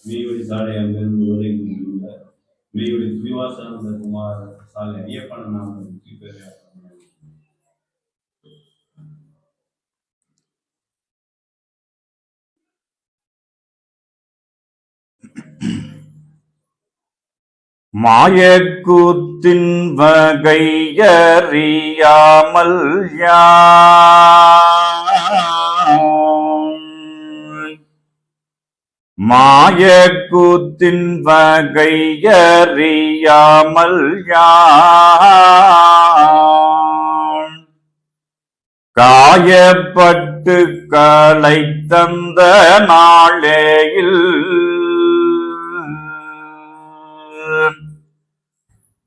மெய்வழி சாலை அங்கிருந்து உதவி உள்ள மெய்வழி ஸ்ரீவாசானந்த குமார் சாலை ஐயப்பன் நாம் பேர் மாயக்கூத்தின் வகையறியாமல் மாயக்கூத்தின் வகையறியாமல் காயப்பட்டு களை தந்த நாளேயில்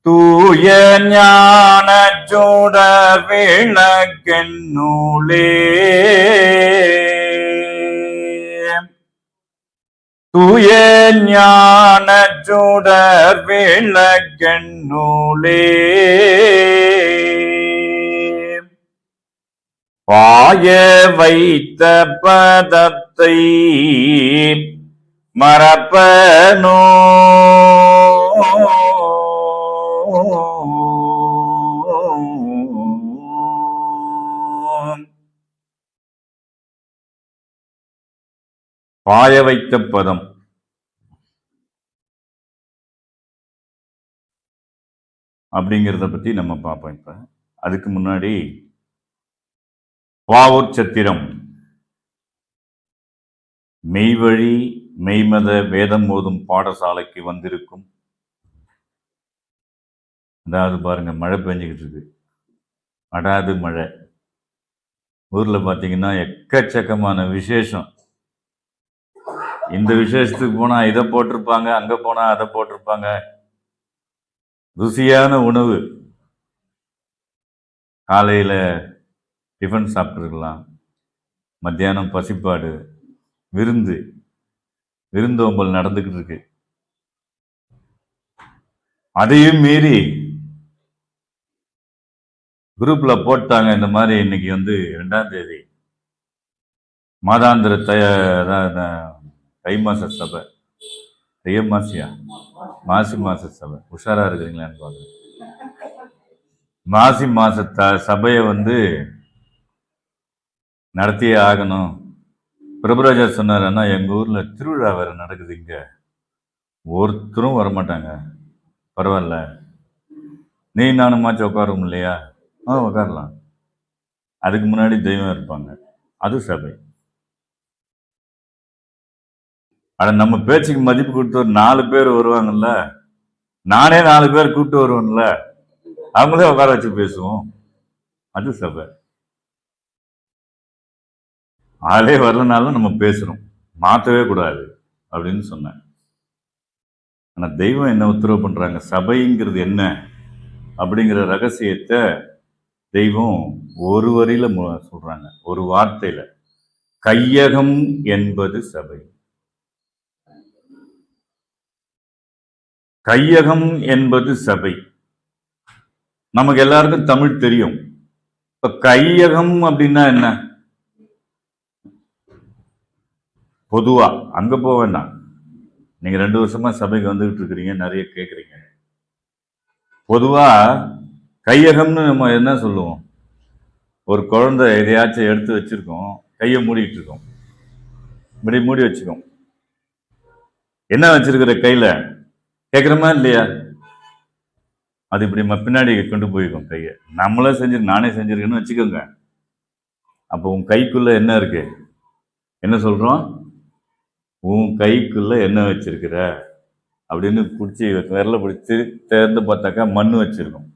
தூய ஞான சுடர் விளக்கென் நூலே தூய ஞான சுடர் விளக்கென் நூலே பாய வைத்த பதத்தை மறப்பனோ பாய வைத்த பதம் அப்படிங்கிறத பத்தி நம்ம பார்ப்போம். இப்ப அதுக்கு முன்னாடி வாவூர் சத்திரம் மெய்வழி மெய்மத வேதம் ஓதும் பாடசாலைக்கு வந்திருக்கும், அதாவது பாருங்க மழை பெஞ்சுக்கிட்டு இருக்கு, அடாது மழை. ஊர்ல பாத்தீங்கன்னா எக்கச்சக்கமான விசேஷம். இந்த விசேஷத்துக்கு போனா இதை போட்டிருப்பாங்க, அங்க போனா அதை போட்டிருப்பாங்க. ருசியான உணவு, காலையில டிஃபன் சாப்பிட்டுருக்கலாம், மத்தியானம் பசிப்பாடு, விருந்தோம்பல் நடந்துகிட்டு இருக்கு. அதையும் மீறி குரூப்ல போட்டாங்க, இந்த மாதிரி இன்னைக்கு 2ஆம் தேதி மாதாந்திர தை மாச சபை, மாசி மாச சபை. உஷாரா இருக்கிறீங்களான்னு பாருங்க. மாசி மாச சபையை நடத்தியே ஆகணும். பிரபுராஜா சொன்னார், அண்ணா எங்க ஊர்ல திருவிழா வேற நடக்குது, இங்க ஒருத்தரும் வரமாட்டாங்க, பரவாயில்ல நீ நானுமாச்சும் உட்காரும் இல்லையா? உட்காரலாம். அதுக்கு முன்னாடி தெய்வம் இருப்பாங்க, அது சபை. ஆனா நம்ம பேச்சுக்கு மதிப்பு கொடுத்து ஒரு 4 பேர் வருவாங்கல்ல, நானே 4 பேர் கூப்பிட்டு வருவேன்ல, அவங்களே உட்கார வச்சு பேசுவோம், அது சபை. ஆளே வரலனாலும் நம்ம பேசுறோம், மாற்றவே கூடாது அப்படின்னு சொன்னேன். ஆனா தெய்வம் என்ன உத்தரவு பண்றாங்க, சபைங்கிறது என்ன அப்படிங்கிற ரகசியத்தை தெய்வம் ஒரு வரியில சொல்றாங்க, ஒரு வார்த்தையில. கையகம் என்பது சபை. கையகம் என்பது சபை. நமக்கு எல்லாருக்கும் தமிழ் தெரியும். இப்ப கையகம் அப்படின்னா என்ன? பொதுவா அங்க போக வேண்டாம். நீங்க 2 வருஷமா சபைக்கு வந்துகிட்டு இருக்கிறீங்க, நிறைய கேட்குறீங்க. பொதுவா கையகம்னு நம்ம என்ன சொல்லுவோம்? ஒரு குழந்தை எதையாச்சும் எடுத்து வச்சிருக்கோம், கையை மூடிட்டு இருக்கோம், இப்படி மூடி வச்சுக்கோம். என்ன வச்சிருக்கிற கையில கேட்குறமா இல்லையா? அது இப்படி பின்னாடி கொண்டு போயிருக்கோம் கையை. நம்மளே நானே செஞ்சிருக்கேன்னு வச்சுக்கோங்க. அப்போ உன் கைக்குள்ள என்ன இருக்கு? என்ன சொல்றோம்? உன் கைக்குள்ள என்ன வச்சிருக்கிற அப்படின்னு பிடிச்சி விரல பிடிச்சி தேர்ந்து பார்த்தாக்கா மண் வச்சிருக்கோம்,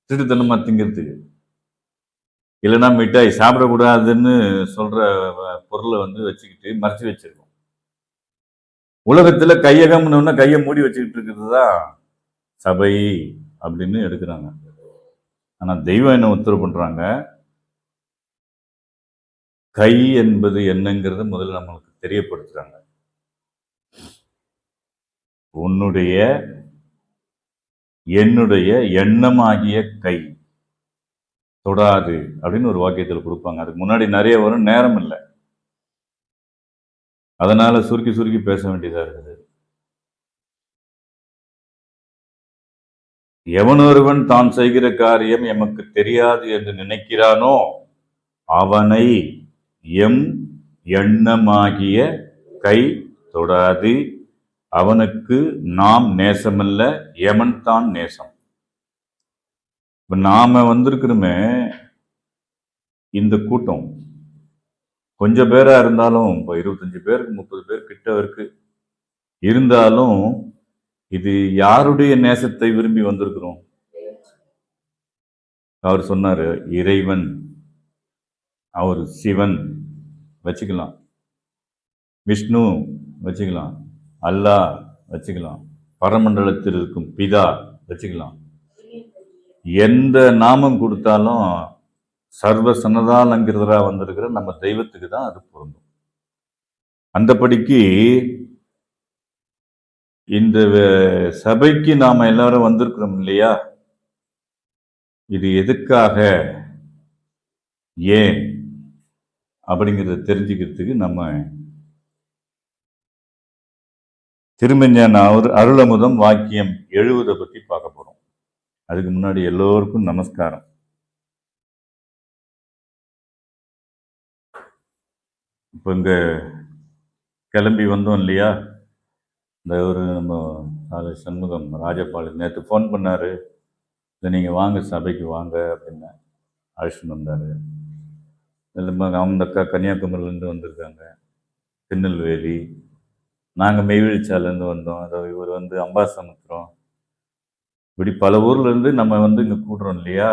திருட்டுத்தனமா திங்கிறதுக்கு. இல்லைன்னா மிட்டாய் சாப்பிடக்கூடாதுன்னு சொல்ற பொருளை வச்சுக்கிட்டு மறைச்சி வச்சிருக்கோம். உலகத்துல கையகம்னு கையை மூடி வச்சுக்கிட்டு இருக்கிறது தான் சபை அப்படின்னு எடுக்கிறாங்க. ஆனா தெய்வம் என்ன உத்தரவு பண்றாங்க, கை என்பது என்னங்கிறத முதல்ல நம்மளுக்கு தெரியப்படுத்துறாங்க. உன்னுடைய என்னுடைய எண்ணமாகிய கை தொடாது அப்படின்னு ஒரு வாக்கியத்தில் கொடுப்பாங்க. அதுக்கு முன்னாடி நிறைய வரும், நேரம் இல்லை. அதனால சுருக்கி சுருக்கி பேச வேண்டியதா இருக்குது. எவனொருவன் தான் செய்கிற காரியம் எமக்கு தெரியாது என்று நினைக்கிறானோ அவனை எம் எண்ணமாகிய கை தொடாது. அவனுக்கு நாம் நேசமல்ல, எமன் தான் நேசம். இப்ப நாம வந்திருக்கிறோமே, இந்த கூட்டம் கொஞ்சம் பேரா இருந்தாலும், இப்போ 25 பேருக்கு 30 பேர் கிட்ட இருக்கு இருந்தாலும், இது யாருடைய நேசத்தை விரும்பி வந்திருக்கிறோம்? அவர் சொன்னாரு, இறைவன், அவர் சிவன் வச்சுக்கலாம், விஷ்ணு வச்சுக்கலாம், அல்லாஹ் வச்சுக்கலாம், பரமண்டலத்தில் இருக்கும் பிதா வச்சுக்கலாம். எந்த நாமம் கொடுத்தாலும் சர்வ சன்னதாலங்கிறதா வந்திருக்கிற நம்ம தெய்வத்துக்கு தான் அது பொருந்தும். அந்தபடிக்கு இந்த சபைக்கு நாம எல்லாரும் வந்திருக்கிறோம் இல்லையா? இது எதுக்காக, ஏன் அப்படிங்கிறத தெரிஞ்சுக்கிறதுக்கு நம்ம திருமஞான அருளமுதம் வாக்கியம் 70 பத்தி பார்க்க போறோம். அதுக்கு முன்னாடி எல்லோருக்கும் நமஸ்காரம். இப்போ இங்க கிளம்பி வந்தோம் இல்லையா? இந்த ஒரு நம்ம சண்முகம் ராஜபாளையம் நேற்று ஃபோன் பண்ணாரு, இதை நீங்கள் வாங்க சபைக்கு வாங்க அப்படின்னு அழைச்சிட்டு வந்தார். அந்த அக்கா கன்னியாகுமரியிலேருந்து வந்திருக்காங்க, திருநெல்வேலி, நாங்கள் மெய்வெளிச்சாலேருந்து வந்தோம், அதோ இவர் அம்பாசமுத்திரம், இப்படி பல ஊர்லேருந்து நம்ம இங்கே கூடுறோம் இல்லையா?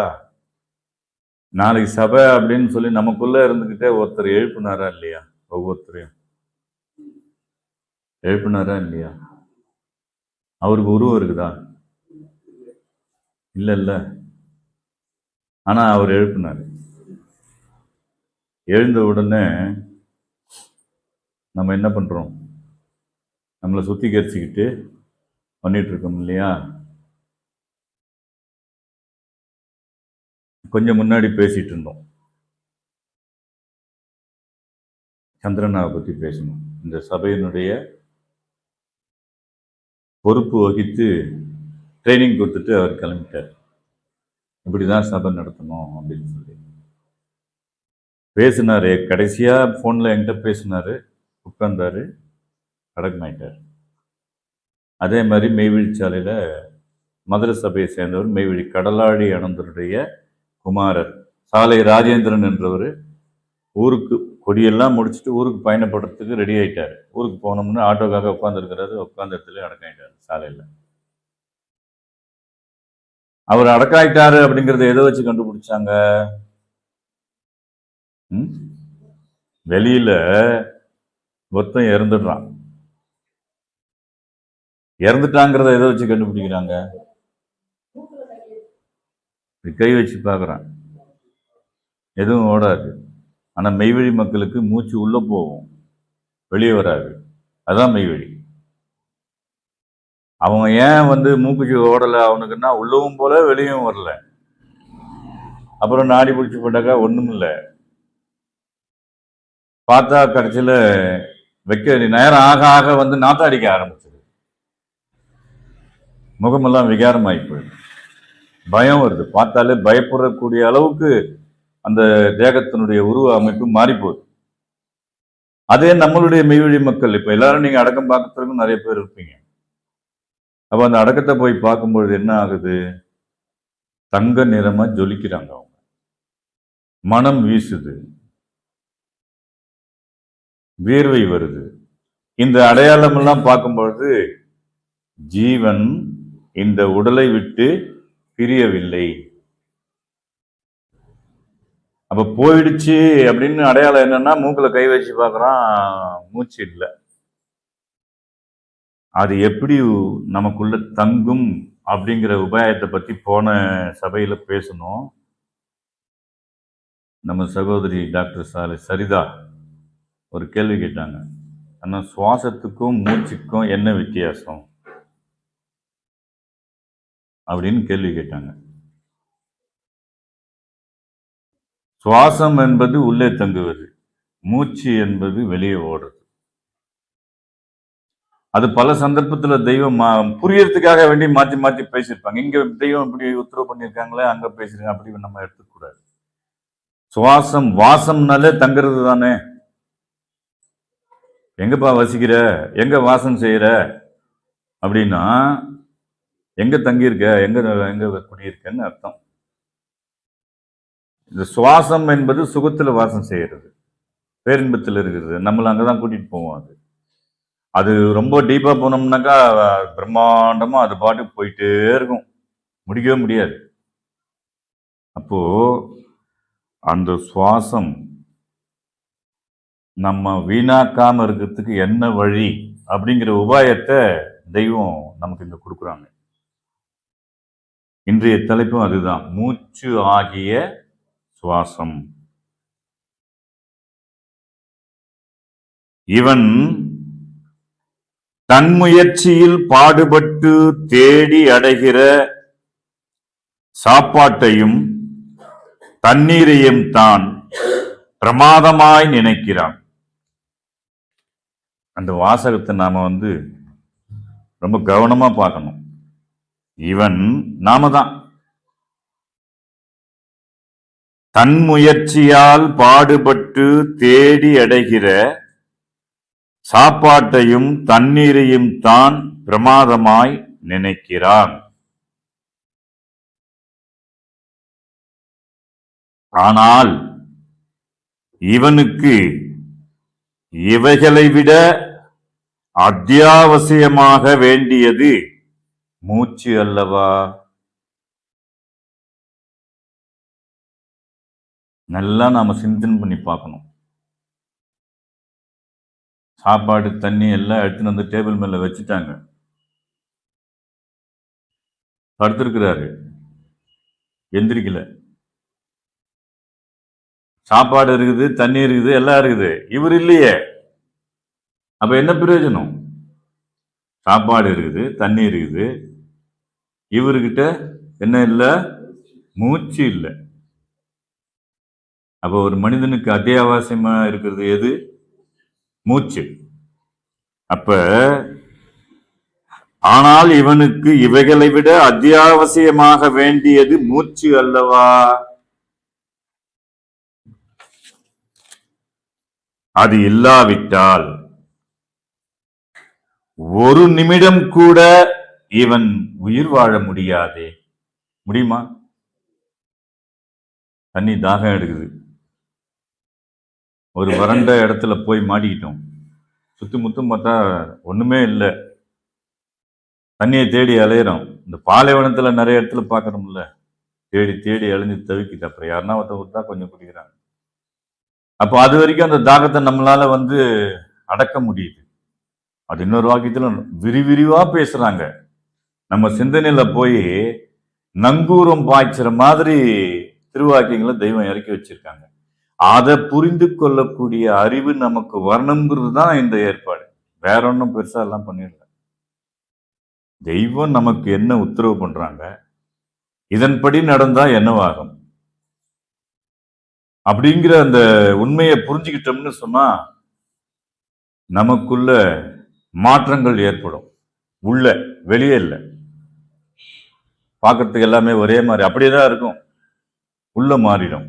நாளைக்கு சபை அப்படின்னு சொல்லி நமக்குள்ளே இருந்துக்கிட்டே ஒருத்தர் எழுப்பினாரா இல்லையா? ஒவ்வொருத்தரையும் எழுப்பினாரா இல்லையா? அவருக்கு உருவம் இருக்குதா? இல்லை. ஆனால் அவர் எழுப்பினார். எழுந்த உடனே நம்ம என்ன பண்ணுறோம்? நம்மளை சுத்திகரிச்சுக்கிட்டு பண்ணிட்டு இருக்கோம் இல்லையா? கொஞ்சம் முன்னாடி பேசிட்டு இருந்தோம், சந்திரனாவை பற்றி பேசணும். இந்த சபையினுடைய பொறுப்பு வகித்து ட்ரைனிங் கொடுத்துட்டு அவர் கிளம்பிட்டார். இப்படிதான் சபை நடத்தணும் அப்படின்னு சொல்லி பேசினாரு. கடைசியா போன்ல என்கிட்ட பேசினாரு, உட்கார்ந்தாரு, அடக்கமாயிட்டார். அதே மாதிரி மெய்வெளிச்சாலையில மதுரை சபையை சேர்ந்தவர் மெய்வெளி கடலாடி அனந்தருடைய குமாரர் சாலை ராஜேந்திரன் என்றவர் ஊருக்கு கொடியெல்லாம் முடிச்சுட்டு ஊருக்கு பயணப்படுறதுக்கு ரெடி ஆயிட்டாரு. ஊருக்கு போனோம்னு ஆட்டோக்காக உட்காந்துருக்கிறாரு, உட்கார்ந்த இடத்துல அடக்காயிட்டாரு சாலையில. அவர் அடக்காயிட்டாரு அப்படிங்கறத எதை வச்சு கண்டுபிடிச்சாங்க? வெளியில ஒருத்தன் இறந்துடுறான், இறந்துட்டாங்கிறத எதை வச்சு கண்டுபிடிக்கிறாங்க? கை வச்சு பார்க்குறான், எதுவும் ஓடாது. ஆனால் மெய்வழி மக்களுக்கு மூச்சு உள்ள போகும், வெளியே வராது. அதான் மெய்வழி. அவங்க ஏன் மூக்குச்சி ஓடலை அவனுக்குன்னா, உள்ளவும் போல வெளியும் வரல. அப்புறம் நாடி பிடிச்சி போட்டாக்கா ஒன்றும் இல்லை. பார்த்தா கடைசியில் வைக்க நேரம் ஆக ஆக நாத்தாடிக்க ஆரம்பிச்சது, முகமெல்லாம் விகாரமாகி போயிடுது, பயம் வருது. பார்த்தாலே பயப்படக்கூடிய அளவுக்கு அந்த தேகத்தினுடைய உருவ அமைப்பு மாறி போகுது. அதே நம்மளுடைய மெய்வழி மக்கள், இப்ப எல்லாரும் நீங்க அடக்கம் பார்க்கறதுக்கும் நிறைய பேர் இருப்பீங்க. அப்ப அந்த அடக்கத்தை போய் பார்க்கும்பொழுது என்ன ஆகுது? தங்க நிறமா ஜொலிக்கிறாங்க அவங்க, மனம் வீசுது, வேர்வை வருது. இந்த அடையாளம் எல்லாம் பார்க்கும்பொழுது ஜீவன் இந்த உடலை விட்டு பிரியவில்லை. அப்ப போயிடுச்சு அப்படின்னு அடையாளம் என்னன்னா, மூக்குல கை வச்சு பார்க்கறான், மூச்சு இல்லை. அது எப்படி நமக்குள்ள தங்கும் அப்படிங்கிற உபாயத்தை பத்தி போன சபையில பேசணும். நம்ம சகோதரி டாக்டர் சரிதா ஒரு கேள்வி கேட்டாங்க, ஆனா சுவாசத்துக்கும் மூச்சுக்கும் என்ன வித்தியாசம் அப்படின்னு கேள்வி கேட்டாங்க. சுவாசம் என்பது உள்ளே தங்குவது, மூச்சு என்பது வெளியே ஓடுறது. அது பல சந்தர்ப்பத்துல தெய்வம் புரியறதுக்காக வேண்டி மாத்தி மாத்தி பேசியிருப்பாங்க. இங்க தெய்வம் இப்படி உத்தரவு பண்ணியிருக்காங்களே, அங்க பேசுறேன், அப்படி நம்ம எடுத்துக்க கூடாது. சுவாசம் வாசம்னாலே தங்குறது தானே. எங்கப்பா வசிக்கிற, எங்க வாசம் செய்யற அப்படின்னா எங்க தங்கியிருக்க, எங்க குடியிருக்கன்னு அர்த்தம். இந்த சுவாசம் என்பது சுகத்துல வாசம் செய்யறது, பேரின்பத்தில் இருக்கிறது. நம்மள அங்கதான் கூட்டிட்டு போவோம். அது ரொம்ப டீப்பா போனோம்னாக்கா பிரம்மாண்டமா அது பாட்டுக்கு போயிட்டே இருக்கும், முடிக்கவே முடியாது. அப்போ அந்த சுவாசம் நம்ம வீணாக்காம இருக்கிறதுக்கு என்ன வழி அப்படிங்கிற உபாயத்தை தெய்வம் நமக்கு இங்க கொடுக்குறாங்க. இன்றைய தலைப்பும் அதுதான், மூச்சு ஆகிய சுவாசம். இவன் தன் முயற்சியில் பாடுபட்டு தேடி அடைகிற சாப்பாட்டையும் தண்ணீரையும் தான் பிரமாதமாய் நினைக்கிறான். அந்த வாசகத்தை நாம ரொம்ப கவனமா பார்க்கணும். இவன் நாம தான் தன் முயற்சியால் பாடுபட்டு தேடி அடைகிற சாப்பாட்டையும் தண்ணீரையும் தான் பிரமாதமாய் நினைக்கிறான். ஆனால் இவனுக்கு இவைகளை விட அத்தியாவசியமாக வேண்டியது மூச்சு அல்லவா? நல்லா நாம சிந்தனை பண்ணி பார்க்கணும். சாப்பாடு தண்ணி எல்லாம் எடுத்துன்னு வந்து டேபிள் மேல வச்சுட்டாங்க, படுத்திருக்கிறாரு, எந்திரிக்கல. சாப்பாடு இருக்குது, தண்ணி இருக்குது, எல்லாம் இருக்குது, இவர் இல்லையே. அப்ப என்ன பிரயோஜனம்? சாப்பாடு இருக்குது, தண்ணி இருக்குது, இவர்கிட்ட என்ன இல்லை? மூச்சு இல்லை. அப்ப ஒரு மனிதனுக்கு அத்தியாவசியமா இருக்கிறது எது? மூச்சு. அப்ப ஆனால் இவனுக்கு இவைகளை விட அத்தியாவசியமாக வேண்டியது மூச்சு அல்லவா? அது இல்லாவிட்டால் ஒரு நிமிடம் கூட இவன் உயிர் வாழ முடியாதே. முடியுமா? தண்ணி தாகம் எடுக்குது, ஒரு வறண்ட இடத்துல போய் மாட்டிக்கிட்டோம், சுத்தி முத்தும் பார்த்தா ஒண்ணுமே இல்லை, தண்ணியை தேடி அலையிறோம். இந்த பாலைவனத்துல நிறைய இடத்துல பாக்குறோம்ல, தேடி தேடி அலைஞ்சு தவிக்கிட்டு அப்புறம் யாருன்னா ஒருத்தர் கொஞ்சம் குடிக்கிறாங்க. அப்போ அது வரைக்கும் அந்த தாகத்தை நம்மளால அடக்க முடியுது. அது இன்னொரு வாக்கியத்துல விரிவிரிவா பேசுறாங்க. நம்ம சிந்தனையில போய் நங்கூரம் பாய்ச்சுற மாதிரி திருவாக்கியங்களை தெய்வம் இறக்கி வச்சிருக்காங்க. அதை புரிந்து கொள்ளக்கூடிய அறிவு நமக்கு வரணுங்கிறது தான் இந்த ஏற்பாடு. வேற ஒன்றும் பெருசா எல்லாம் பண்ணிடல. தெய்வம் நமக்கு என்ன உத்தரவு பண்றாங்க, இதன்படி நடந்தா என்னவாகும் அப்படிங்கிற அந்த உண்மையை புரிஞ்சுக்கிட்டோம்னு சொன்னா நமக்குள்ள மாற்றங்கள் ஏற்படும். உள்ள வெளியே இல்லை, பார்க்கறதுக்கு எல்லாமே ஒரே மாதிரி அப்படியேதான் இருக்கும், உள்ள மாறிடும்.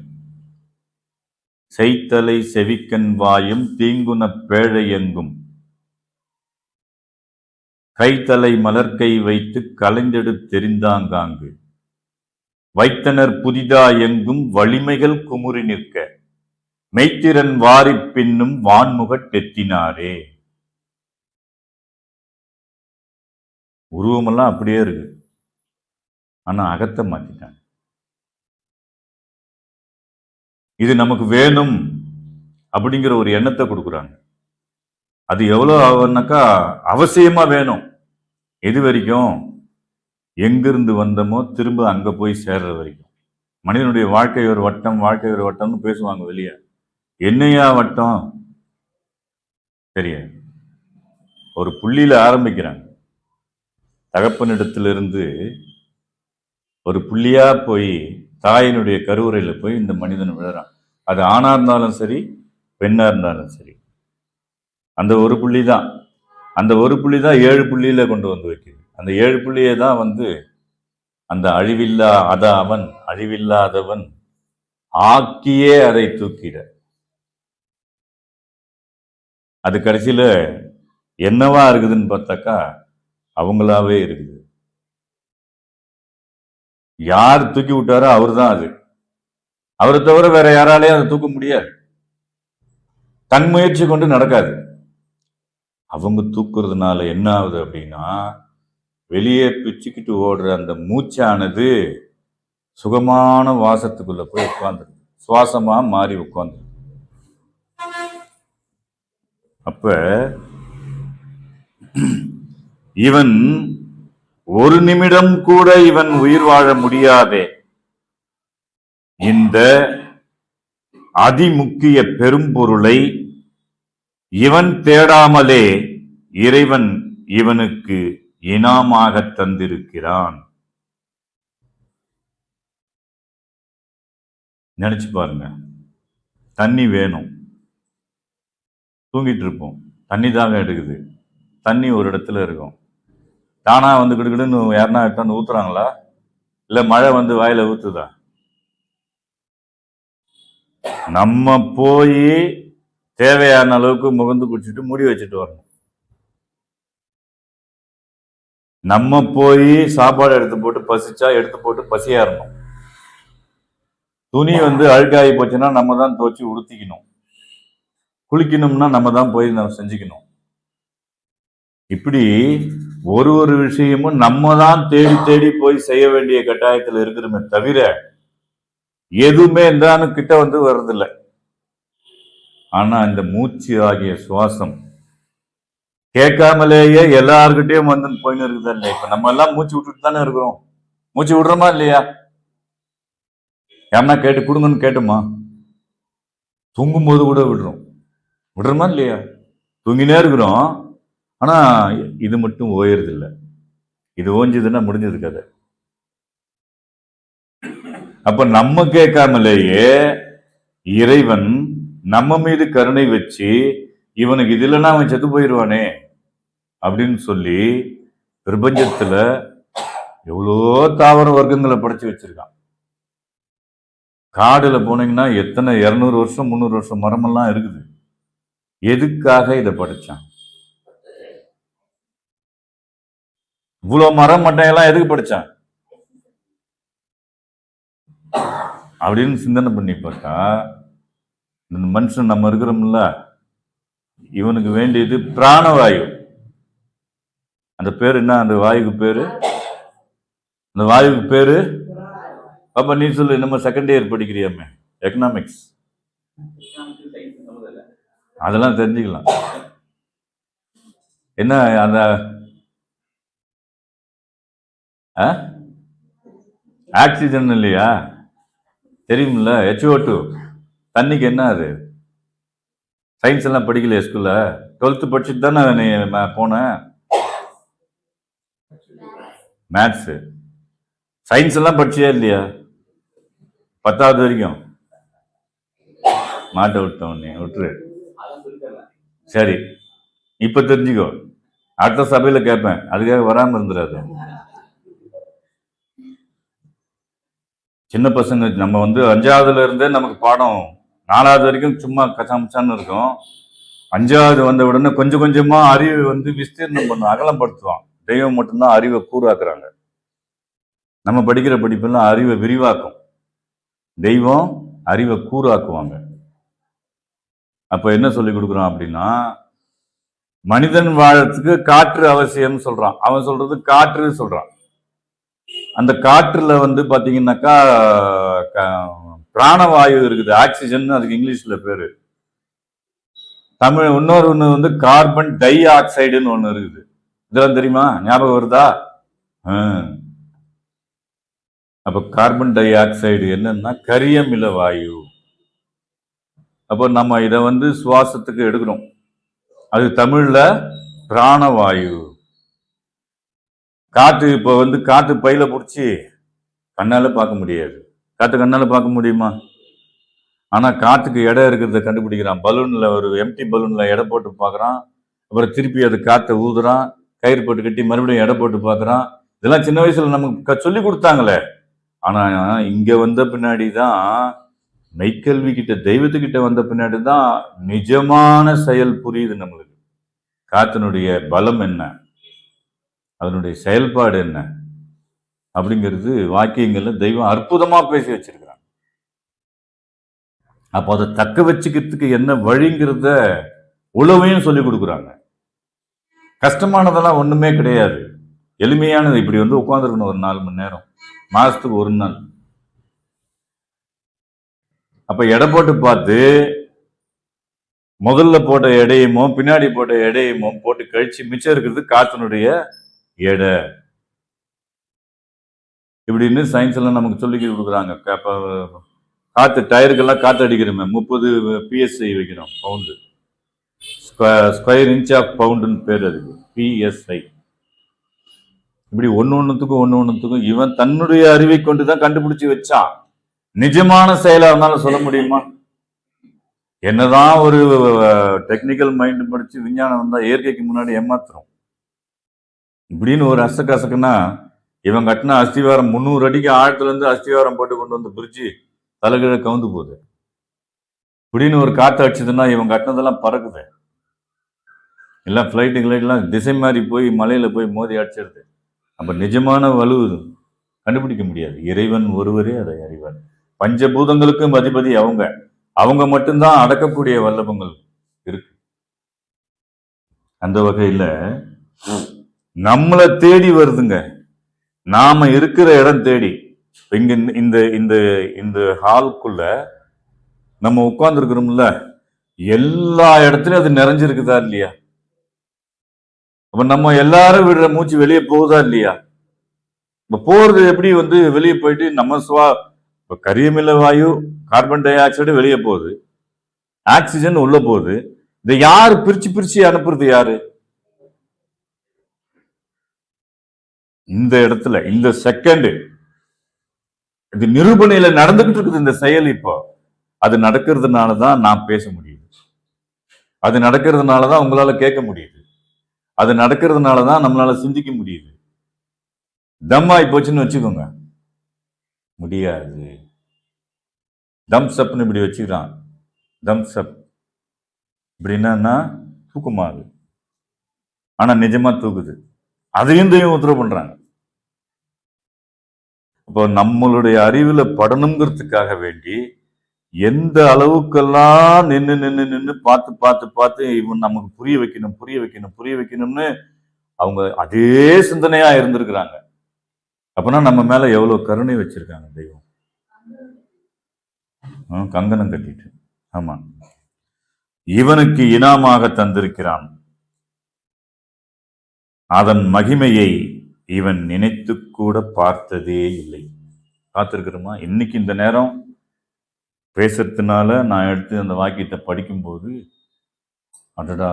செய்தலை செவிக்கன் வாயும் தீங்குன பேழை எங்கும் கைத்தலை மலர்கை வைத்து கலைந்தெடு தெரிந்தாங்காங்கு வைத்தனர் புதிதா எங்கும் வலிமைகள் குமுறி நிற்க மெய்த்திறன் வாரி பின்னும் வான்முகட் தெத்தினாரே. உருவமெல்லாம் அப்படியே இருக்கு, ஆனா அகத்தை மாத்திட்டாங்க. இது நமக்கு வேணும் அப்படிங்கிற ஒரு எண்ணத்தை கொடுக்குறாங்க. அது எவ்வளவு ஆகும்னாக்கா அவசியமா வேணும். எது வரைக்கும்? எங்கிருந்து வந்தோமோ திரும்ப அங்க போய் சேர்ற வரைக்கும். மனிதனுடைய வாழ்க்கை ஒரு வட்டம், வாழ்க்கை ஒரு வட்டம்னு பேசுவாங்க வெளியே. என்னையா வட்டம்? தெரியாது. ஒரு புள்ளியில ஆரம்பிக்கிறாங்க, தகப்பனிடத்திலிருந்து ஒரு புள்ளியா போய் தாயினுடைய கருவறையில போய் இந்த மனிதன் விழுறான். அது ஆணா இருந்தாலும் சரி, பெண்ணா இருந்தாலும் சரி, அந்த ஒரு புள்ளி தான். அந்த ஒரு புள்ளி தான் 7 புள்ளியில கொண்டு வந்து வைக்குது. அந்த 7 புள்ளியை தான் வந்து அந்த அழிவில்லாதவன் ஆக்கியே அதை தூக்கிட. அது கடைசியில என்னவா இருக்குதுன்னு பார்த்தாக்கா அவங்களாவே இருக்குது. யார் தூக்கி விட்டாரோ அவர் தான் அது. அவரை தவிர வேற யாராலையும் அதை தூக்க முடியாது. தன் முயற்சி கொண்டு நடக்காது. அவங்க தூக்குறதுனால என்ன ஆகுது அப்படின்னா, வெளியே பிச்சுக்கிட்டு ஓடுற அந்த மூச்சானது சுகமான வாசத்துக்குள்ள போய் உட்கார்ந்துருது, சுவாசமா மாறி உட்கார்ந்து. அப்ப இவன் ஒரு நிமிடம் கூட இவன் உயிர் வாழ முடியாதே இந்த அதிமுக்கிய பெரும்பொருளை இவன் தேடாமலே இறைவன் இவனுக்கு இனாமாக தந்திருக்கிறான். நினைச்சு பாருங்க. தண்ணி வேணும், தூங்கிட்டு இருப்போம், தண்ணி தாங்க எடுக்குது. தண்ணி ஒரு இடத்துல இருக்கும், தானா வந்து கிடுக்கிடுன்னு யாருன்னா எடுத்தாந்து ஊத்துறாங்களா? இல்ல மழை வந்து வாயில ஊத்துதா? நம்ம போய் தேவையான அளவுக்கு முகந்து குடிச்சிட்டு மூடி வச்சுட்டு வரணும். நம்ம போய் சாப்பாடு எடுத்து போட்டு பசிச்சா எடுத்து போட்டு பசியாறணும். துணி வந்து அழுக்காகி போச்சுன்னா நம்ம தான் துவச்சி உடுத்திக்கணும். குளிக்கணும்னா நம்ம தான் போய் நம்ம செஞ்சுக்கணும். இப்படி ஒரு ஒரு விஷயமும் நம்ம தான் தேடி தேடி போய் செய்ய வேண்டிய கட்டாயத்தில் இருக்கிறோமே தவிர எதுவுமே இருந்தான்னு கிட்ட வந்து வர்றதில்லை. ஆனா இந்த மூச்சு ஆகிய சுவாசம் கேட்காமலேயே எல்லார்கிட்டையும் வந்து போயின்னு இருக்குதா இல்லையா? இப்ப நம்ம எல்லாம் மூச்சு விட்டுட்டு தானே இருக்கிறோம். மூச்சு விடுறோமா இல்லையா? யாருன்னா கேட்டு கொடுங்கன்னு கேட்டோமா? தூங்கும் போது கூட விடுறோமா இல்லையா? தூங்கினே இருக்கிறோம். ஆனா இது மட்டும் ஓயறது இல்லை. இது ஓஞ்சதுன்னா முடிஞ்சது கதை. அப்ப நம்ம கேட்காமலேயே இறைவன் நம்ம மீது கருணை வச்சு இவனுக்கு இது இல்லைன்னா அவன் செத்து போயிடுவானே அப்படின்னு சொல்லி பிரபஞ்சத்துல எவ்வளோ தாவர வர்க்கங்களை படைச்சு வச்சிருக்கான். காடுல போனீங்கன்னா எத்தனை 200 வருஷம் 300 வருஷம் மரமெல்லாம் இருக்குது. எதுக்காக இதை படைச்சான்? இவ்வளவு மரம் மட்டையெல்லாம் எதுக்கு படைச்சான் அப்படின்னு சிந்தனை பண்ணி பார்த்தா, இந்த மனுஷன் நம்ம இருக்கிறோம்ல, இவனுக்கு வேண்டியது பிராணவாயு. அந்த பேரு என்ன? அந்த வாயுக்கு பேரு, அந்த வாயுக்கு பேரு அப்ப நீ சொல்லு. நம்ம செகண்ட் இயர் படிக்கிறியாமே எக்கனாமிக்ஸ், அதெல்லாம் தெரிஞ்சுக்கலாம். என்ன அந்த ஆக்சிஜன் இல்லையா? தெரியுமில்ல, H2O. தண்ணிக்கு என்ன அது? சயின்ஸ் எல்லாம் படிக்கலையா ஸ்கூல்ல? 12th படிச்சுட்டு தானே நீ போன மேத்ஸ். சயின்ஸ் எல்லாம் படிச்சியா இல்லையா? 10வது வரைக்கும் மாட்ட விட்டவனே விட்டுரு. சரி, இப்ப தெரிஞ்சுக்கோ. அடுத்த சபையில கேட்பேன், அதுக்காக வராம இருந்துடாது. சின்ன பசங்க நம்ம வந்து 5வதுல இருந்தே நமக்கு பாடம் 4வது வரைக்கும் சும்மா கச்சாமச்சான்னு இருக்கும். 5வது வந்த உடனே கொஞ்சம் கொஞ்சமா அறிவு வந்து விஸ்தீர்ணம் பண்ணும், அகலப்படுத்துவான். தெய்வம் மட்டும்தான் அறிவை கூறாக்குறாங்க. நம்ம படிக்கிற படிப்பெல்லாம் அறிவை விரிவாக்கும், தெய்வம் அறிவை கூறாக்குவாங்க. அப்ப என்ன சொல்லி கொடுக்குறான் அப்படின்னா, மனிதன் வாழறதுக்கு காற்று அவசியம் சொல்றான். அவன் சொல்றது காற்று சொல்றான். அந்த காற்றுல வந்து பாத்தீங்கன்னாக்கா பிராணவாயு இருக்குது, ஆக்சிஜன் அதுக்கு இங்கிலீஷ்ல பேரு. தமிழ் இன்னொரு ஒண்ணு வந்து கார்பன் டை ஆக்சைடுன்னு ஒண்ணு இருக்குது. இதெல்லாம் தெரியுமா? ஞாபகம் வருதா? அப்ப கார்பன் டை ஆக்சைடு என்னன்னா கரியமில வாயு. அப்போ நம்ம இதை வந்து சுவாசத்துக்கு எடுக்கிறோம். அது தமிழ்ல பிராணவாயு. காற்று இப்போ வந்து காற்று பையில பிடிச்சி கண்ணால பார்க்க முடியாது. காற்று கண்ணால பார்க்க முடியுமா? ஆனா காற்றுக்கு எடை இருக்கிறத கண்டுபிடிக்கிறான். பலூன்ல ஒரு எம்டி பலூன்ல எடை போட்டு பார்க்கறான். அப்புறம் திருப்பி அது காற்றை ஊதுறான், கயிறு போட்டு கட்டி மறுபடியும் எடை போட்டு பார்க்குறான். இதெல்லாம் சின்ன வயசுல நமக்கு சொல்லி கொடுத்தாங்களே. ஆனா இங்க வந்த பின்னாடி தான், மெய்க்கல்வி கிட்ட தெய்வத்துக்கிட்ட வந்த பின்னாடி தான் நிஜமான செயல் புரியுது நம்மளுக்கு. காத்தினுடைய பலம் என்ன, அதனுடைய செயல்பாடு என்ன அப்படிங்கிறது வாக்கியங்கள்ல தெய்வம் அற்புதமா பேசி வச்சிருக்கிறாங்க. அப்போ அதை தக்க வச்சுக்கிறதுக்கு என்ன வழிங்கிறத உழவையும் சொல்லி கொடுக்குறாங்க. கஷ்டமானதெல்லாம் ஒண்ணுமே கிடையாது, எளிமையானது. இப்படி வந்து உட்காந்துருக்கணும் ஒரு 4 மணி நேரம், மாசத்துக்கு 1 நாள். அப்ப எடை போட்டு பார்த்து முதல்ல போட்ட எடையுமோ பின்னாடி போட்ட எடையுமோ போட்டு கழிச்சு மிச்சம் இருக்கிறது காத்தினுடைய எடை இப்படின்னு சயின்ஸ்ல நமக்கு சொல்லி கொடுக்குறாங்க. காத்து டயருக்கெல்லாம் காத்து அடிக்கிறோமே 30 PSI வைக்கணும், பவுண்டு, ஸ்கொயர் இன்ச் ஆஃப் பவுண்டுன்னு பேர் அதுக்கு, PSI. இப்படி ஒன்னொன்னுத்துக்கும் இவன் தன்னுடைய அறிவை கொண்டுதான் கண்டுபிடிச்சு வச்சான். நிஜமான செயலா இருந்தாலும் சொல்ல முடியுமா? என்னதான் ஒரு டெக்னிக்கல் மைண்ட் படிச்சு விஞ்ஞானம் வந்தா இயற்கைக்கு முன்னாடி ஏமாத்துறோம். இப்படின்னு ஒரு அசக்குன்னா இவன் கட்டின அஸ்திவாரம் 300 அடிக்கு ஆழத்துல இருந்து அஸ்திவாரம் போட்டு கொண்டு வந்து பிரிட்ஜு தலைகீழ கவுந்து போகுது. இப்படின்னு ஒரு காற்று அடிச்சதுன்னா இவன் கட்டினதெல்லாம் பறக்குது. எல்லாம் ஃப்ளைட்டுலாம் திசை மாறி போய் மலையில போய் மோதி அடிச்சிருது. அப்ப நிஜமான வலு கண்டுபிடிக்க முடியாது. இறைவன் ஒருவரே அதை அறிவார். பஞ்சபூதங்களுக்கும் அதிபதி அவங்க மட்டும்தான் அடக்கக்கூடிய வல்லபங்கள் இருக்கு. அந்த வகையில நம்மளை தேடி வருதுங்க, நாம இருக்கிற இடம் தேடி. இங்க இந்த இந்த இந்த ஹாலுக்குள்ள நம்ம உட்கார்ந்து இருக்கிறோம்ல, எல்லா இடத்துலயும் அது நிறைஞ்சிருக்குதா இல்லையா? அப்ப நம்ம எல்லாரும் விடுற மூச்சு வெளியே போகுதா இல்லையா? இப்ப போறது எப்படி வந்து வெளியே போயிட்டு நம்ம இப்ப கரியமில வாயு, கார்பன் டை ஆக்சைடு வெளியே போகுது, ஆக்சிஜன் உள்ள போகுது. இதை யாரு பிரிச்சு அனுப்புறது? யாரு? இந்த இடத்துல இந்த செகண்ட் இது நிரூபணையில நடந்துகிட்டு இருக்குது இந்த செயல். இப்போ அது நடக்கிறதுனாலதான் நான் பேச முடியுது, அது நடக்கிறதுனாலதான் உங்களால கேட்க முடியுது, அது நடக்கிறதுனாலதான் நம்மளால சிந்திக்க முடியுது. தம்மாய் போச்சுன்னு வச்சுக்கோங்க, முடியாது. தம்ஸ்அப்னு இப்படி வச்சுக்கிறான். தம்ஸ்அப் இப்படின்னா தூக்கமாகுது, ஆனா நிஜமா தூக்குது. அதையும் தெய்வம் உத்தரவு பண்றாங்க. இப்போ நம்மளுடைய அறிவுல படணுங்கிறதுக்காக வேண்டி எந்த அளவுக்கெல்லாம் நின்று பார்த்து இவன் நமக்கு புரிய வைக்கணும்னு அவங்க அதே சிந்தனையா இருந்திருக்கிறாங்க. அப்பனா நம்ம மேல எவ்வளவு கருணை வச்சிருக்காங்க தெய்வம். கங்கணம் கட்டிட்டு, ஆமா, இவனுக்கு இனாமாக தந்திருக்கிறான். அதன் மகிமையை இவன் நினைத்து கூட பார்த்ததே இல்லை. பார்த்திருக்கிறோமா? இன்னைக்கு இந்த நேரம் பேசுறதுனால நான் எடுத்து அந்த வாக்கியத்தை படிக்கும்போது, அடடா,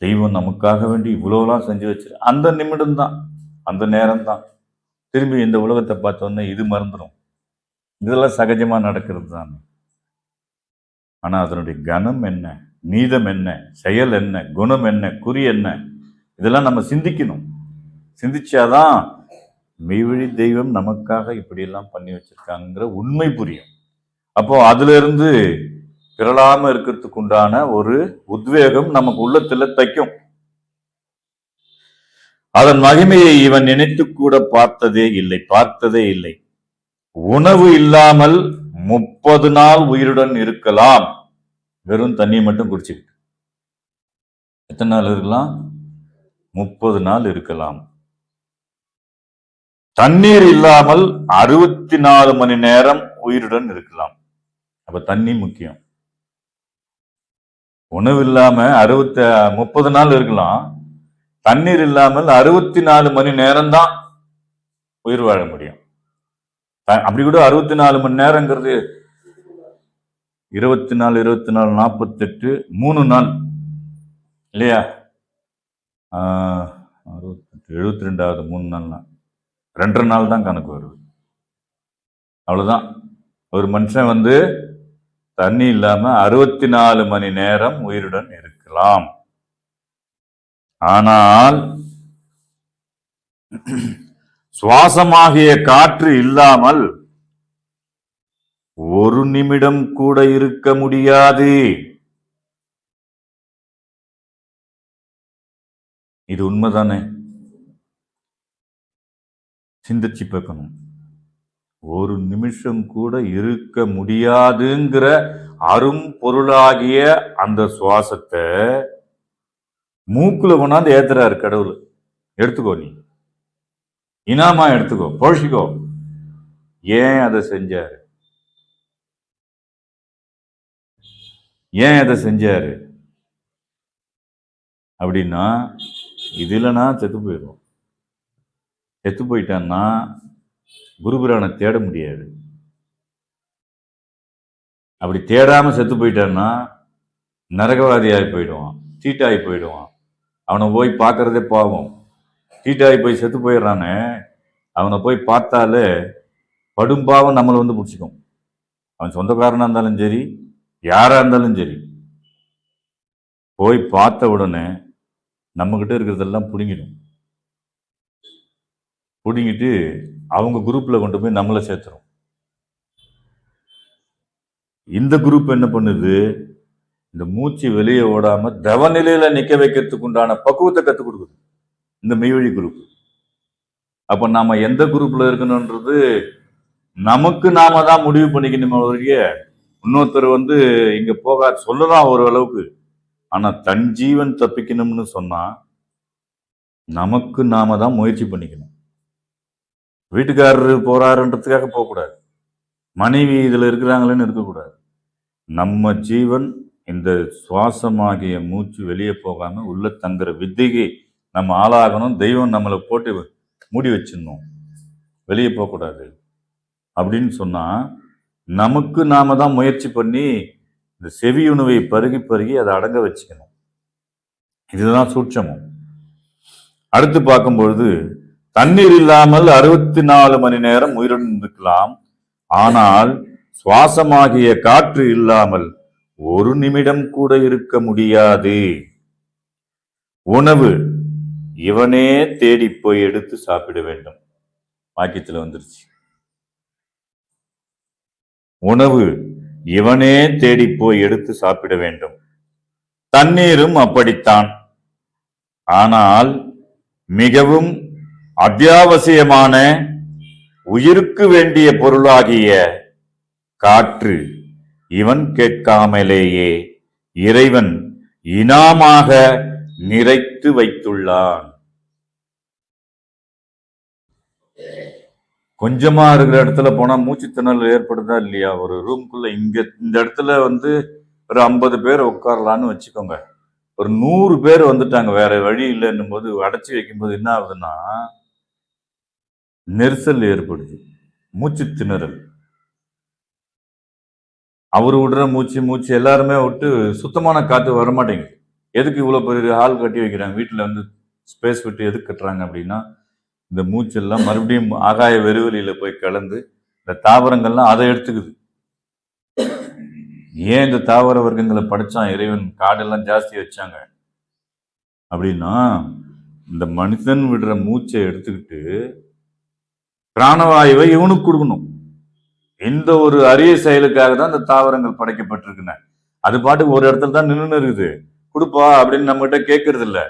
தெய்வம் நமக்காக வேண்டி இவ்வளவுலாம் செஞ்சு வச்சு அந்த நிமிடம் தான், அந்த நேரம் தான் திரும்பி இந்த உலகத்தை பார்த்தோன்னே இது மறந்துடும். இதெல்லாம் சகஜமா நடக்கிறது தான். ஆனா அதனுடைய கனம் என்ன, நீதம் என்ன, செயல் என்ன, குணம் என்ன, குறி என்ன, இதெல்லாம் நம்ம சிந்திக்கணும். சிந்திச்சாதான் மெய்வழி தெய்வம் நமக்காக இப்படியெல்லாம் பண்ணி வச்சிருக்காங்கிற உண்மை புரியும். அப்போ அதுல இருந்து பிறளாம இருக்கிறதுக்கு உண்டான ஒரு உத்வேகம் நமக்கு உள்ளத்துல தைக்கும். அதன் மகிமையை இவன் நினைத்து கூட பார்த்ததே இல்லை. உணவு இல்லாமல் 30 நாள் உயிருடன் இருக்கலாம். வெறும் தண்ணியை மட்டும் குடிச்சுக்கிட்டு எத்தனை நாள் இருக்கலாம்? 30 நாள் இருக்கலாம். தண்ணீர் இல்லாமல் 64 மணி நேரம் உயிருடன் இருக்கலாம். அப்ப தண்ணி முக்கியம். உணவு இல்லாம 30 நாள் இருக்கலாம். தண்ணீர் இல்லாமல் 64 மணி நேரம் தான் உயிர் வாழ முடியும். அப்படி கூட 64 மணி நேரங்கிறது 24 48 3 நாள் இல்லையா? 72வது 3 நாள்னா 2 நாள் தான் கணக்கு வருது. அவ்வளவுதான். ஒரு மனுஷன் வந்து தண்ணி இல்லாம 64 மணி நேரம் உயிருடன் இருக்கலாம். ஆனால் சுவாசமாகிய காற்று இல்லாமல் ஒரு நிமிடம் கூட இருக்க முடியாது. இது உண்மைதானே? சிந்திச்சு பார்க்கணும். ஒரு நிமிஷம் கூட இருக்க முடியாதுங்கிற அரும் பொருளாகிய அந்த சுவாசத்தை மூக்குல கொண்டாந்து ஏத்துறாரு கடவுள். எடுத்துக்கோ, நீ இனாமா எடுத்துக்கோ, பொழிச்சிக்கோ. ஏன் அதை செஞ்சாரு? ஏன் அதை செஞ்சாரு அப்படின்னா, இதுலனா செத்து போயிடும். செத்து போயிட்டான்னா குருபுரானை தேட முடியாது. அப்படி தேடாம செத்து போயிட்டான்னா நரகவாதியாகி போயிடுவான், சீட்டாகி போயிடுவான். அவனை போய் பார்க்கறதே பாவம். சீட்டாகி போய் செத்து போயிடுறானே, அவனை போய் பார்த்தாலே படும்பாவம் நம்மளை வந்து பிடிச்சிக்கும். அவன் சொந்தக்காரனா இருந்தாலும் சரி, யாரா இருந்தாலும் சரி, போய் பார்த்த உடனே நம்மகிட்ட இருக்கிறதெல்லாம் பிடுங்கிடும். பிடுங்கிட்டு அவங்க குரூப்ல கொண்டு போய் நம்மளை சேர்த்துரும். இந்த குரூப் என்ன பண்ணுது? இந்த மூச்சு வெளியே ஓடாம தவநிலையில நிக்க வைக்கிறதுக்கு உண்டான பக்குவத்தை கற்றுக் கொடுக்குது இந்த மெய்வழி குரூப். அப்ப நாம எந்த குரூப்ல இருக்கணும்ன்றது நமக்கு நாம தான் முடிவு பண்ணிக்கணுமே ஒழிய இன்னொருத்தர் வந்து இங்க போக சொல்லலாம் ஒரு அளவுக்கு. ஆனா தன் ஜீவன் தப்பிக்கணும்னு சொன்னா நமக்கு நாம தான் முயற்சி பண்ணிக்கணும். வீட்டுக்காரரு போறாருன்றதுக்காக போகக்கூடாது, மனைவி இதுல இருக்கிறாங்களேன்னு இருக்கக்கூடாது. நம்ம ஜீவன் இந்த சுவாசமாகிய மூச்சு வெளியே போகாம உள்ள தங்குற வித்தைக்கு நம்ம ஆளாகணும். தெய்வம் நம்மளை போட்டு மூடி வச்சிடணும், வெளியே போகக்கூடாது அப்படின்னு சொன்னா நமக்கு நாம தான் முயற்சி பண்ணி இந்த செவி உணவை பருகி பருகி அதை அடங்க வச்சுக்கணும். இதுதான் சூட்சமம். அடுத்து பார்க்கும்பொழுது, தண்ணீர் இல்லாமல் 64 மணி நேரம் உயிருடன் இருக்கலாம். ஆனால் சுவாசமாகிய காற்று இல்லாமல் ஒரு நிமிடம் கூட இருக்க முடியாது. உணவு இவனே தேடி போய் எடுத்து சாப்பிட வேண்டும். வாக்கியத்துல வந்துருச்சு. உணவு இவனே தேடி போய் எடுத்து சாப்பிட வேண்டும். தண்ணீரும் அப்படித்தான். ஆனால் மிகவும் அத்தியாவசியமான உயிருக்கு வேண்டிய பொருளாகிய காற்று இவன் கேட்காமலேயே இறைவன் இனாமாக நிறைத்து வைத்துள்ளான். கொஞ்சமா இருக்கிற இடத்துல போனா மூச்சு திணறல் ஏற்படுதா இல்லையா? ஒரு ரூம்குள்ள இந்த இடத்துல வந்து ஒரு 50 பேர் உட்காரலான்னு வச்சுக்கோங்க. ஒரு 100 பேர் வந்துட்டாங்க, வேற வழி இல்லைன்னும் போது அடைச்சி வைக்கும்போது என்ன ஆகுதுன்னா நெரிசல் ஏற்படுது, மூச்சு திணறல். அவரு விடுற மூச்சு எல்லாருமே விட்டு சுத்தமான காற்று வரமாட்டேங்குது. எதுக்கு இவ்வளவு பெரிய ஹால் கட்டி வைக்கிறாங்க? வீட்டுல வந்து ஸ்பேஸ் விட்டு எதுக்கு கட்டுறாங்க அப்படின்னா, இந்த மூச்செல்லாம் மறுபடியும் ஆகாய வெறுவெளியில போய் கலந்து இந்த தாவரங்கள்லாம் அதை எடுத்துக்குது. ஏன் இந்த தாவர வர்க்கங்களை படைச்சான் இறைவன்? காடெல்லாம் ஜாஸ்தி வச்சாங்க அப்படின்னா, இந்த மனிதன் விடுற மூச்சை எடுத்துக்கிட்டு பிராணவாயுவை இவனுக்கு கொடுக்கணும். இந்த ஒரு அரிய செயலுக்காக தான் இந்த தாவரங்கள் படைக்கப்பட்டிருக்குன. அது பாட்டுக்கு ஒரு இடத்துல தான் நின்று இருக்குது, கொடுப்பா அப்படின்னு நம்ம கிட்ட கேட்கறது இல்லை.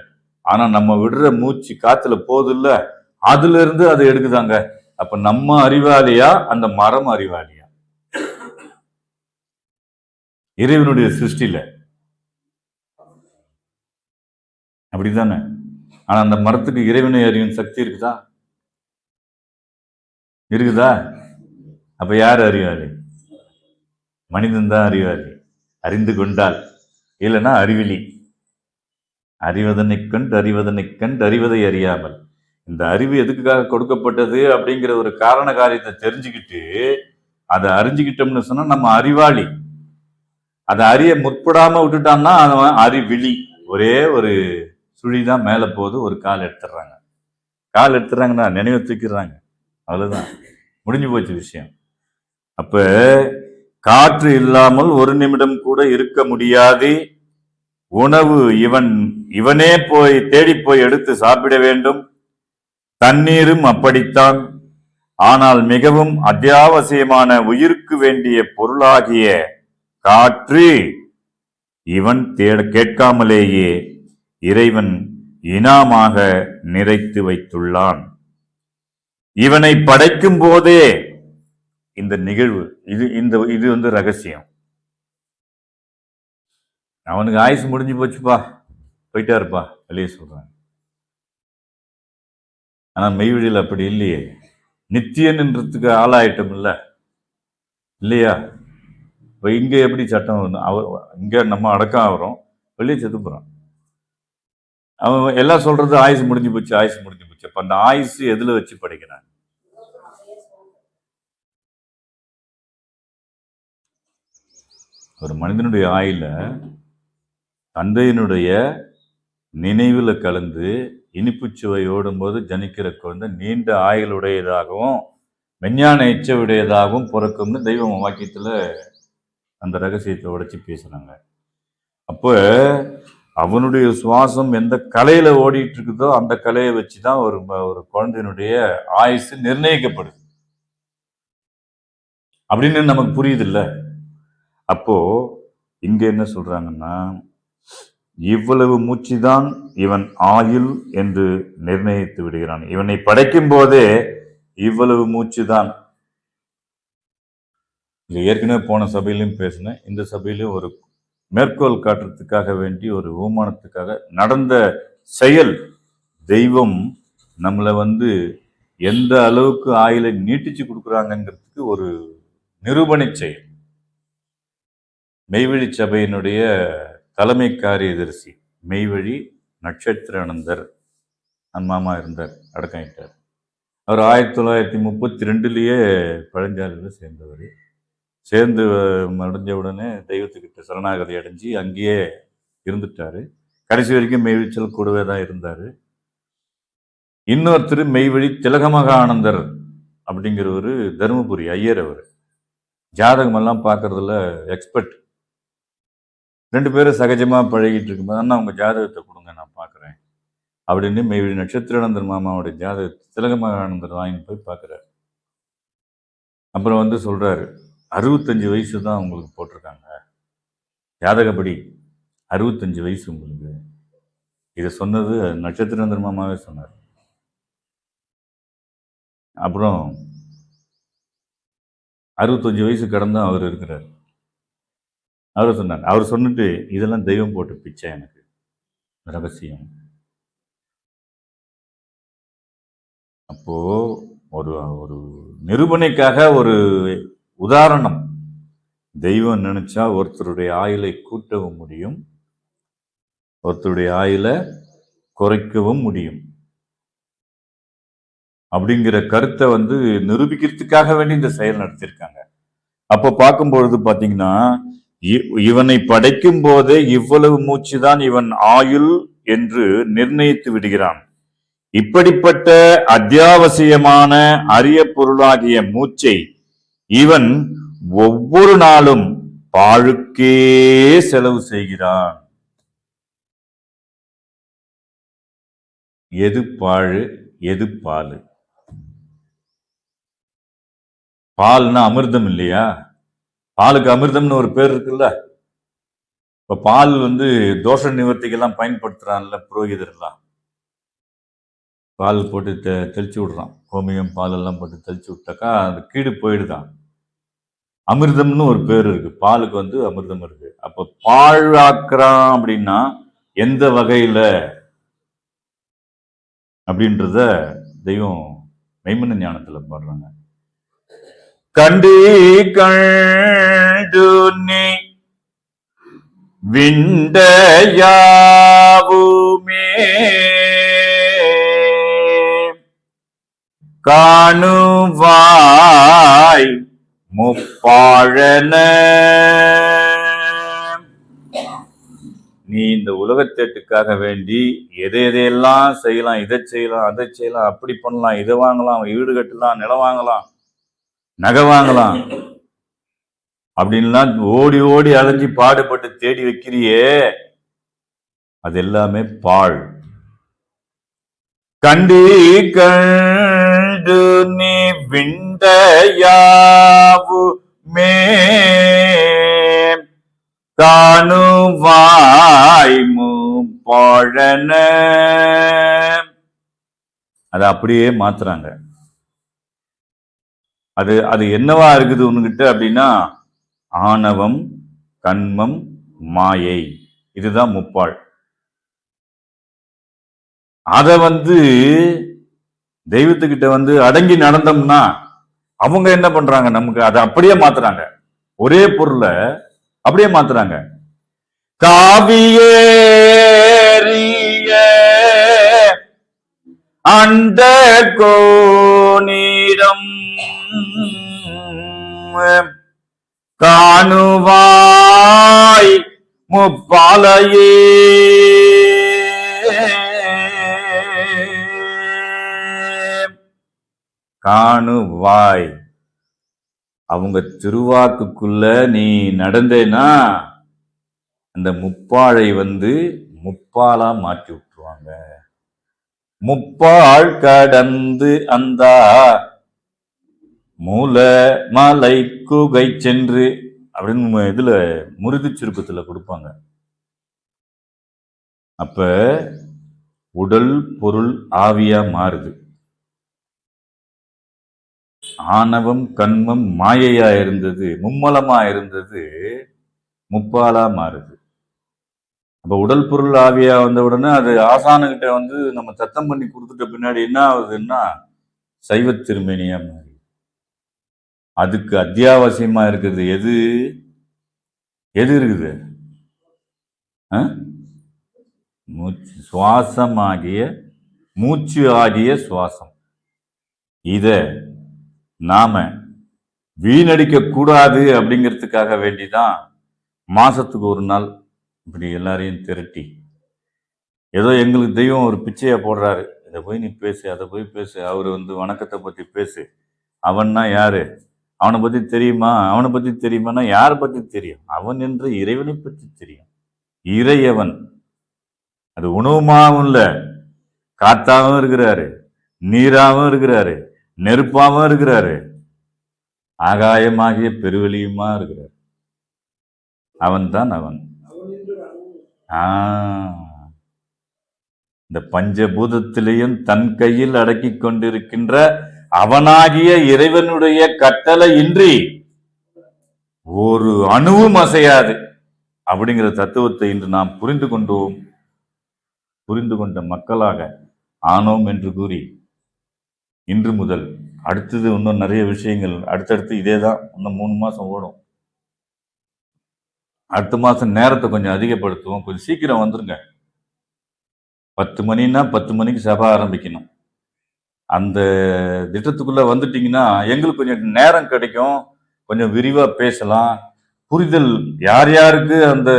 ஆனா நம்ம விடுற மூச்சு காத்துல போகுது இல்ல, அதுல இருந்து அதை எடுக்குதாங்க. அப்ப நம்ம அறிவாளியா, அந்த மரம் அறிவாளியா? இறைவனுடைய சிருஷ்டில அப்படித்தானே. ஆனா அந்த மரத்துக்கு இறைவனை அறியும் சக்தி இருக்குதா? இருக்குதா? அப்ப யார் அறிவாளி? மனிதன் தான் அறிவாளி, அறிந்து கொண்டால். இல்லைன்னா அறிவிலி. அறிவதனை கண்டு அறிவதனை கண்டு அறிவதை அறியாமல். இந்த அறிவு எதுக்காக கொடுக்கப்பட்டது அப்படிங்கிற ஒரு காரண காரியத்தை தெரிஞ்சுக்கிட்டு அதை அறிஞ்சுக்கிட்டோம்னு சொன்னா நம்ம அறிவாளி. அதை அறிய முற்படாம விட்டுட்டான்னா அவன் அறிவிலி. ஒரே ஒரு சுழிதான் மேல போகுது, ஒரு கால் எடுத்துடுறாங்க. கால் எடுத்துறாங்கன்னா நினைவு தூக்கிடுறாங்க, அவ்வளவுதான், முடிஞ்சு போச்சு விஷயம். அப்ப காற்று இல்லாமல் ஒரு நிமிடம் கூட இருக்க முடியாது. உணவு இவனே போய் தேடி போய் எடுத்து சாப்பிட வேண்டும். தண்ணீரும் அப்படித்தான். ஆனால் மிகவும் அத்தியாவசியமான உயிருக்கு வேண்டிய பொருளாகிய காற்று இவன் கேட்காமலேயே இறைவன் இனாமாக நிறைத்து வைத்துள்ளான். இவனை படைக்கும் போதே இந்த நிகழ்வு இது வந்து ரகசியம். அவனுக்கு ஆயுசு முடிஞ்சு போச்சுப்பா, போயிட்டா இருப்பா வெளியே சொல்றான். ஆனா மெய்வழியில் அப்படி இல்லையே, நித்தியன்றதுக்கு ஆளாயிட்டம் இல்லையா? இப்ப இங்க எப்படி சட்டம் இங்க நம்ம அடக்கம் ஆகிறோம், வெளியே செத்து போறான். அவன் எல்லாம் சொல்றது ஆயுசு முடிஞ்சு போச்சு, ஆயுசு முடிஞ்சு போச்சு. அப்ப அந்த ஆயுசு எதுல வச்சு படிக்கிறான்? ஒரு மனிதனுடைய ஆயுள தந்தையினுடைய நினைவுல கலந்து இனிப்பு சுவை ஓடும்போது ஜனிக்கிற குழந்தை நீண்ட ஆயுளுடையதாகவும் மெஞ்ஞான இச்சையுடையதாகவும் பிறக்கும்னு தெய்வம் வாக்கியத்துல அந்த ரகசியத்தை உடைச்சி பேசுறாங்க. அப்போ அவனுடைய சுவாசம் எந்த கலையில ஓடிட்டு இருக்குதோ அந்த கலையை வச்சுதான் ஒரு குழந்தையினுடைய ஆயுசு நிர்ணயிக்கப்படுது அப்படின்னு நமக்கு புரியுது இல்ல? அப்போ இங்க என்ன சொல்றாங்கன்னா, இவ்வளவு மூச்சுதான் இவன் ஆயுள் என்று நிர்ணயித்து விடுகிறான். இவனை படைக்கும் போதே இவ்வளவு மூச்சுதான். இது ஏற்கனவே போன சபையிலும் பேசினேன், இந்த சபையிலும் ஒரு மேற்கோள் காட்டுறதுக்காக வேண்டி ஒரு ஊமானத்துக்காக நடந்த செயல். தெய்வம் நம்மளை எந்த அளவுக்கு ஆயுளை நீட்டிச்சு கொடுக்குறாங்கிறதுக்கு ஒரு நிரூபணை செயல். மெய்வழி சபையினுடைய தலைமை காரியதரிசி மெய்வழி நட்சத்திரானந்தர் மாமா இருந்தார், அடக்காயிட்டார். அவர் 1932 பழஞ்சாலையில் சேர்ந்தவர். சேர்ந்து அடைஞ்ச உடனே தெய்வத்துக்கிட்ட சரணாகதி அடைஞ்சு அங்கேயே இருந்துட்டாரு. கடைசி வரைக்கும் மெய்வழிச்சல் கூடவே தான் இருந்தார். இன்னொருத்தர் மெய்வழி திலகமகானந்தர் அப்படிங்கிற ஒரு தருமபுரி ஐயர். அவர் ஜாதகமெல்லாம் பார்க்கறதுல எக்ஸ்பர்ட். 2 பேரும் சகஜமா பழகிட்டு இருக்கும்போது, அண்ணா உங்க ஜாதகத்தை கொடுங்க நான் பார்க்குறேன் அப்படின்னு மெய்வழி நட்சத்திரானந்தர் மாமாவுடைய ஜாதகத்தை திலகமகானந்தர் வாங்கி போய் பார்க்குறாரு. அப்புறம் சொல்றாரு, 65 வயசு தான் உங்களுக்கு போட்டிருக்காங்க ஜாதகப்படி, 65 வயசு உங்களுக்கு. இதை சொன்னது நட்சத்திரானந்தர் மாமாவே சொன்னார். அப்புறம் 65 வயசு கடந்தும் அவர் இருக்கிறார். அவர் சொன்னார். அவர் சொன்னிட்டு, இதெல்லாம் தெய்வம் போட்டு பிச்சை, எனக்கு ரகசியம். அப்போ ஒரு ஒரு நிரூபணைக்காக ஒரு உதாரணம். தெய்வம் நினைச்சா ஒருத்தருடைய ஆயுளை கூட்டவும் முடியும், ஒருத்தருடைய ஆயுளை குறைக்கவும் முடியும் அப்படிங்கிற கருத்தை நிரூபிக்கிறதுக்காக வேண்டி இந்த செயல் நடத்தியிருக்காங்க. அப்போ பார்க்கும்பொழுது பாத்தீங்கன்னா, இவனை படைக்கும் போதே இவ்வளவு மூச்சுதான் இவன் ஆயுள் என்று நிர்ணயித்து விடுகிறான். இப்படிப்பட்ட அத்தியாவசியமான அரிய பொருளாகிய மூச்சை இவன் ஒவ்வொரு நாளும் பாழுக்கே செலவு செய்கிறான். எது பாழு, எது பால்? பால்னா அமிர்தம் இல்லையா? பாலுக்கு அமிர்தம்னு ஒரு பேர் இருக்குல்ல. இப்ப பால் தோஷ நிவர்த்திக்கெல்லாம் பயன்படுத்துறான்ல புரோகிதர்லாம். பால் போட்டு தெளிச்சு விடுறான், கோமியம் பால் எல்லாம் போட்டு தெளிச்சு விட்டாக்கா அந்த கீடு போயிடுதான். அமிர்தம்னு ஒரு பேர் இருக்கு, பாலுக்கு அமிர்தம் இருக்கு. அப்ப பாழாக்குறான் அப்படின்னா எந்த வகையில அப்படின்றத தெய்வம் மெய்மன ஞானத்துல பாடுறாங்க. கண்டு கண்டு நீ விண்டையாவுமே காணுவாய் முப்பாழன. நீ இந்த உலகத்தேட்டுக்காக வேண்டி எதையெல்லாம் செய்யலாம், இதை செய்யலாம், அதை செய்யலாம், அப்படி பண்ணலாம், இதை வாங்கலாம், வீடு கட்டலாம், நிலம் வாங்கலாம், நகை வாங்கலாம் அப்படின்லாம் ஓடி ஓடி அலைஞ்சி பாடுபட்டு தேடி வைக்கிறியே, அது எல்லாமே பாழ். கண்டி கண்டு நீ விண்டையாவுமே காணுவாய் முப்பாழன. அதை அப்படியே மாத்துறாங்க. அது அது என்னவா இருக்குது உன்கிட்ட அப்படின்னா, ஆணவம், கண்மம், மாயை, இதுதான் முப்பாழ். அத தெய்வத்துக்கிட்ட அடங்கி நடந்தோம்னா அவங்க என்ன பண்றாங்க, நமக்கு அதை அப்படியே மாத்துறாங்க. ஒரே பொருளை அப்படியே மாத்துறாங்க. காவியேறிய அந்த கோணிடம் காணுவாய் முப்பாலையே காணுவாய். அவங்க திருவாக்குக்குள்ள நீ நடந்தேன்னா அந்த முப்பாழை முப்பாலா மாற்றி விட்டுருவாங்க. முப்பாழ் கடந்து அந்த மூல மலை குகை சென்று அப்படின்னு இதுல முருது சுருக்கத்துல கொடுப்பாங்க. அப்ப உடல் பொருள் ஆவியா மாறுது. ஆணவம் கண்மம் மாயையா இருந்தது, மும்மலமா இருந்தது, முப்பாலா மாறுது. அப்ப உடல் பொருள் ஆவியா வந்த உடனே அது ஆசானுகிட்ட நம்ம சத்தம் பண்ணி கொடுத்துட்ட பின்னாடி என்ன ஆகுதுன்னா சைவ திருமேனியா மாறி. அதுக்கு அத்தியாவசியமா இருக்குது எது எது இருக்குது? மூச்சு சுவாசமாகிய மூச்சு ஆகிய சுவாசம். இத நாம வீணடிக்க கூடாது அப்படிங்கிறதுக்காக வேண்டிதான் மாசத்துக்கு ஒரு நாள் இப்படி எல்லாரையும் திரட்டி, ஏதோ எங்களுக்கு தெய்வம் ஒரு பிச்சையை போடுறாரு, இதை போய் நீ பேசு, அதை போய் பேசு, அவரு வணக்கத்தை பத்தி பேசு. அவன்னா யாரு? அவனை பத்தி தெரியுமா? அவனை பத்தி தெரியுமானா யாரை பத்தி தெரியும்? அவன் என்ற இறைவனை பற்றி தெரியும். இறையவன் அது உணவுமாவும் இல்ல, காத்தாவும் இருக்கிறாரு, நீராவும் இருக்கிறாரு, நெருப்பாவும் இருக்கிறாரு, ஆகாயமாகிய பெருவெளியுமா இருக்கிறார். அவன் தான் அவன். இந்த பஞ்சபூதத்திலையும் தன் கையில் அடக்கி கொண்டிருக்கின்ற அவனாகிய இறைவனுடைய கட்டளை இன்றி ஒரு அணுவும் அசையாது அப்படிங்கிற தத்துவத்தை இன்று நாம் புரிந்து கொண்ட மக்களாக ஆனோம் என்று கூறி, இன்று முதல் அடுத்தது இன்னும் நிறைய விஷயங்கள் அடுத்தடுத்து இதேதான். இன்னும் 3 மாசம் ஓடும். அடுத்த மாசம் நேரத்தை கொஞ்சம் அதிகப்படுத்துவோம். கொஞ்சம் சீக்கிரம் வந்துருங்க. 10 மணின்னா 10 மணிக்கு சபை ஆரம்பிக்கணும். அந்த திட்டத்துக்குள்ள வந்துட்டீங்கன்னா எங்களுக்கு கொஞ்சம் நேரம் கிடைக்கும், கொஞ்சம் விரிவா பேசலாம். புரிதல் யார் யாருக்கு அந்த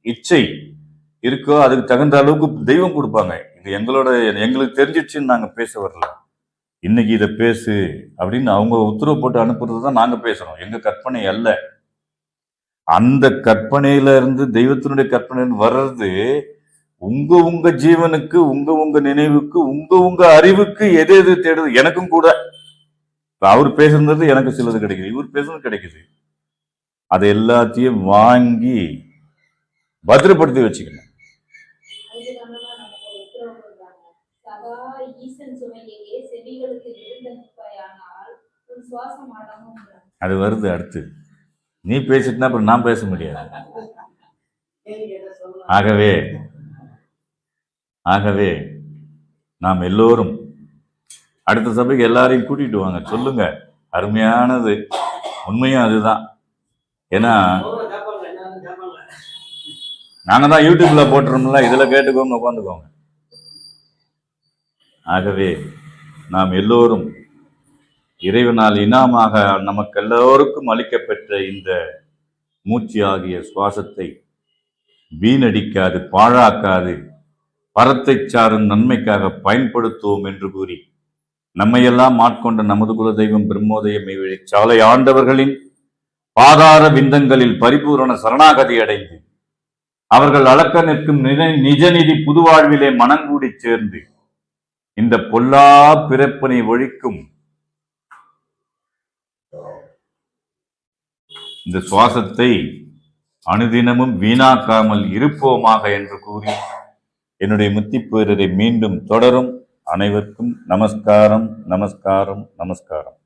இச்சை இருக்கோ அதுக்கு தகுந்த அளவுக்கு தெய்வம் கொடுப்பாங்க. இது எங்களுக்கு தெரிஞ்சிடுச்சுன்னு நாங்க பேச வரல. இன்னைக்கு இதை பேசு அப்படின்னு அவங்க உத்தரவு போட்டு அனுப்புறது தான் நாங்க பேசுறோம். எங்க கற்பனை அல்ல. அந்த கற்பனையில இருந்து தெய்வத்தினுடைய கற்பனை வர்றது உங்க ஜீவனுக்கு, உங்க நினைவுக்கு, உங்க அறிவுக்கு எது எது தேடுது. எனக்கும் கூட அவர் பேசுறது எனக்கு சிலது கிடைக்குது, இவர் பேசுறது கிடைக்குது. அதை எல்லாத்தையும் வாங்கி பத்திரப்படுத்தி வச்சுக்கணும். அது வருது அடுத்து. நீ பேசிட்டுனா அப்புறம் நான் பேச முடியாது. ஆகவே நாம் எல்லோரும் அடுத்த சபைக்கு எல்லாரையும் கூட்டிட்டு வாங்க, சொல்லுங்க. அருமையானது, உண்மையும் அதுதான். ஏன்னா நாங்க தான் யூடியூப்ல போட்டுறோம்ல, இதுல கேட்டுக்கோங்க, உட்காந்துக்கோங்க. ஆகவே நாம் எல்லோரும் இறைவனால் இனாமாக நமக்கு எல்லோருக்கும் அளிக்கப்பெற்ற இந்த மூச்சு ஆகிய சுவாசத்தை வீணடிக்காது, பாழாக்காது, பரத்தை சாரும் நன்மைக்காக பயன்படுத்துவோம் என்று கூறி, நம்மையெல்லாம் ஆட்கொண்ட நமது குல தெய்வம் பிரம்மோதய மெய்வழி சாலை ஆண்டவர்களின் பாதார விந்தங்களில் பரிபூரண சரணாகதி அடைந்து அவர்கள் அளக்க நிற்கும் நிஜநிதி புதுவாழ்விலே மனங்கூடி சேர்ந்து இந்த பொல்லா பிறப்பினை ஒழிக்கும் இந்த சுவாசத்தை அனுதினமும் வீணாக்காமல் இருப்போமாக என்று கூறி என்னுடைய முத்திப்பேரரை மீண்டும் தொடரும். அனைவருக்கும் நமஸ்காரம், நமஸ்காரம், நமஸ்காரம்.